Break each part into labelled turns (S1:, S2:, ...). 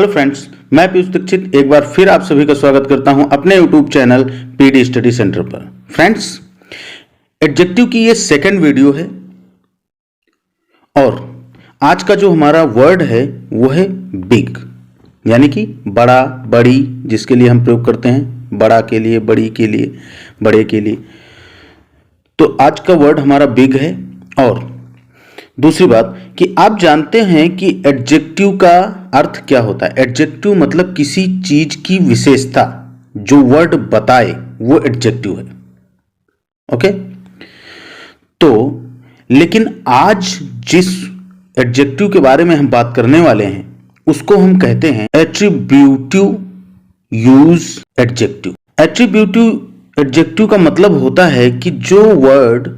S1: Hello friends, मैं पीयूष दीक्षित एक बार फिर आप सभी का स्वागत करता हूं अपने YouTube channel PD study centre पर। फ्रेंड्स, एडजेक्टिव की ये सेकंड वीडियो है और आज का जो हमारा वर्ड है वो है बिग, यानी कि बड़ा, बड़ी, जिसके लिए हम प्रयोग करते हैं बड़ा के लिए, बड़ी के लिए, बड़े के लिए। तो आज का वर्ड हमारा बिग है। और दूसरी बात कि आप जानते हैं कि एडजेक्टिव का अर्थ क्या होता है। एडजेक्टिव मतलब किसी चीज की विशेषता जो वर्ड बताए वो एडजेक्टिव है। ओके, तो लेकिन आज जिस एडजेक्टिव के बारे में हम बात करने वाले हैं उसको हम कहते हैं attributive use adjective. Attributive adjective का मतलब होता है कि जो वर्ड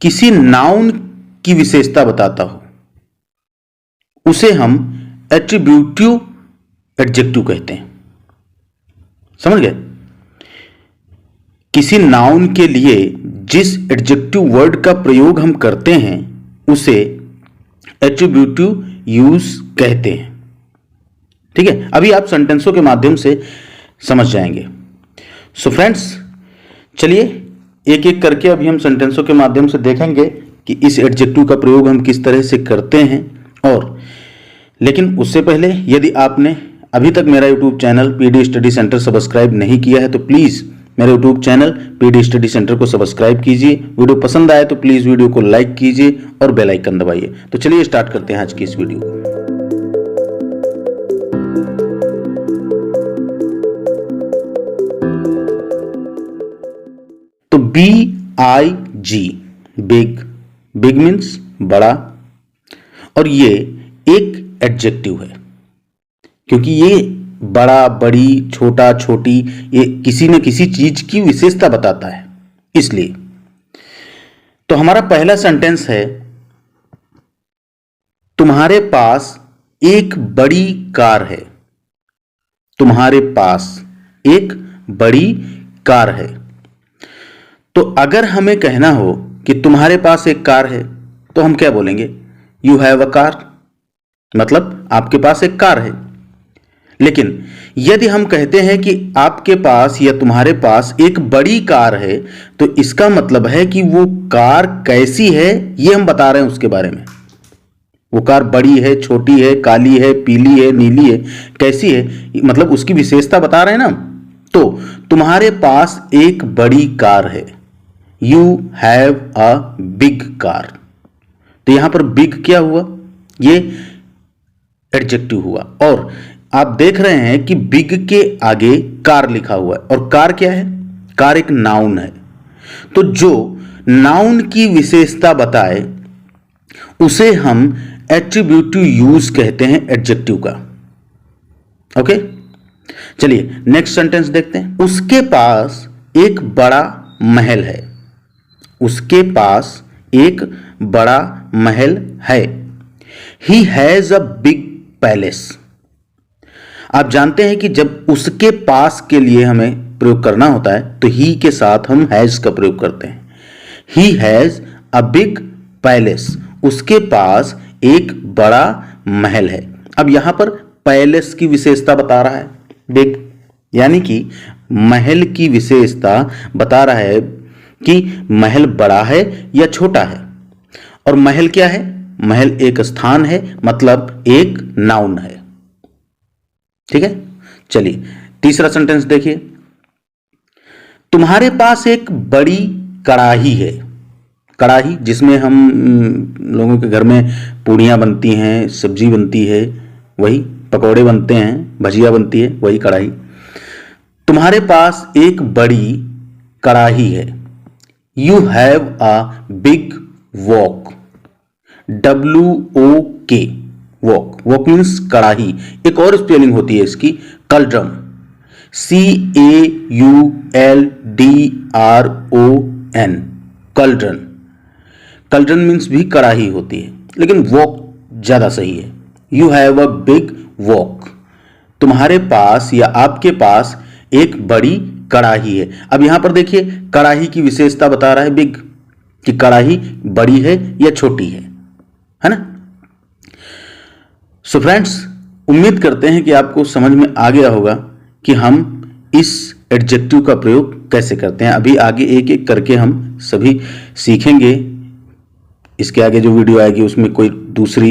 S1: किसी नाउन की विशेषता बताता हो उसे हम एट्रीब्यूटिव एडजेक्टिव कहते हैं। समझ गए? किसी नाउन के लिए जिस एडजेक्टिव वर्ड का प्रयोग हम करते हैं उसे एट्रीब्यूटिव यूज कहते हैं। ठीक है, अभी आप सेंटेंसों के माध्यम से समझ जाएंगे। सो फ्रेंड्स, चलिए एक एक करके अभी हम सेंटेंसों के माध्यम से देखेंगे कि इस एडजेक्टिव का प्रयोग हम किस तरह से करते हैं। और लेकिन उससे पहले यदि आपने अभी तक मेरा YouTube channel PD study centre subscribe नहीं किया है तो प्लीज़ मेरे YouTube channel PD study centre को सब्सक्राइब कीजिए। वीडियो पसंद आए तो प्लीज़ वीडियो को लाइक कीजिए और बेल आइकन दबाइए। तो चलिए स्टार्ट करते हैं आज की इस वीडियो को। तो BIG, बिग, बिग मीन्स बड़ा, और ये एक एडजेक्टिव है क्योंकि ये बड़ा, बड़ी, छोटा, छोटी, ये किसी न किसी चीज की विशेषता बताता है, इसलिए। तो हमारा पहला सेंटेंस है, तुम्हारे पास एक बड़ी कार है। तुम्हारे पास एक बड़ी कार है। तो अगर हमें कहना हो कि तुम्हारे पास एक कार है तो हम क्या बोलेंगे? यू हैव अ कार, मतलब आपके पास एक कार है। लेकिन यदि हम कहते हैं कि आपके पास या तुम्हारे पास एक बड़ी कार है तो इसका मतलब है कि वो कार कैसी है ये हम बता रहे हैं उसके बारे में। वो कार बड़ी है, छोटी है, काली है, पीली है, नीली है, कैसी है, मतलब उसकी विशेषता बता रहे हैं ना। तो तुम्हारे पास एक बड़ी कार है, you have a big car. तो यहां पर बिग क्या हुआ? ये एडजेक्टिव हुआ। और आप देख रहे हैं कि बिग के आगे कार लिखा हुआ है, और कार क्या है? कार एक नाउन है। तो जो नाउन की विशेषता बताए उसे हम एट्रीब्यूटिव यूज कहते हैं एडजेक्टिव का। ओके, चलिए नेक्स्ट सेंटेंस देखते हैं। उसके पास एक बड़ा महल है। उसके पास एक बड़ा महल है। He has a big palace. आप जानते हैं कि जब उसके पास के लिए हमें प्रयोग करना होता है तो ही के साथ हम हैज का प्रयोग करते हैं। He has a big palace. उसके पास एक बड़ा महल है। अब यहां पर पैलेस की विशेषता बता रहा है बिग, यानी कि महल की विशेषता बता रहा है कि महल बड़ा है या छोटा है। और महल क्या है? महल एक स्थान है, मतलब एक नाउन है। ठीक है, चलिए तीसरा सेंटेंस देखिए। तुम्हारे पास एक बड़ी कड़ाही है। कड़ाही जिसमें हम लोगों के घर में पूड़ियाँ बनती हैं, सब्जी बनती है, वही पकौड़े बनते हैं, भजिया बनती है, वही कड़ाही। तुम्हारे पास एक बड़ी कड़ाही है। You have a big walk. WOK, walk. Walk means कड़ाही। एक और स्पेलिंग होती है इसकी, कल्ड्रम। CAULDRON, कल्ड्रन। कल्ड्रन मीन्स भी कड़ाही होती है, लेकिन वॉक ज्यादा सही है। You have a big walk. तुम्हारे पास या आपके पास एक बड़ी कड़ाही है। अब यहां पर देखिए, कड़ाही की विशेषता बता रहा है बिग, कि कड़ाही बड़ी है या छोटी है ना। सो फ्रेंड्स, उम्मीद करते हैं कि आपको समझ में आ गया होगा कि हम इस एडजेक्टिव का प्रयोग कैसे करते हैं। अभी आगे एक एक करके हम सभी सीखेंगे। इसके आगे जो वीडियो आएगी उसमें कोई दूसरी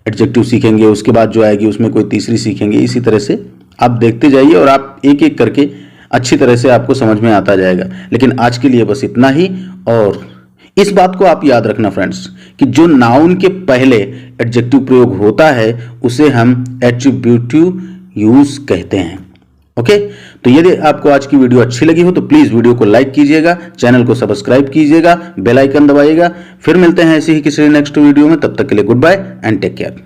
S1: एडजेक्टिव सीखेंगे, उसके बाद जो आएगी उसमें कोई तीसरी सीखेंगे। इसी तरह से आप देखते जाइए और आप एक एक करके अच्छी तरह से आपको समझ में आता जाएगा। लेकिन आज के लिए बस इतना ही। और इस बात को आप याद रखना फ्रेंड्स कि जो नाउन के पहले एडजेक्टिव प्रयोग होता है उसे हम एट्रीब्यूटिव यूज कहते हैं। ओके, तो यदि आपको आज की वीडियो अच्छी लगी हो तो प्लीज वीडियो को लाइक कीजिएगा, चैनल को सब्सक्राइब कीजिएगा, बेल आइकन दबाइएगा। फिर मिलते हैं ऐसे ही किसी नेक्स्ट वीडियो में। तब तक के लिए goodbye and take care.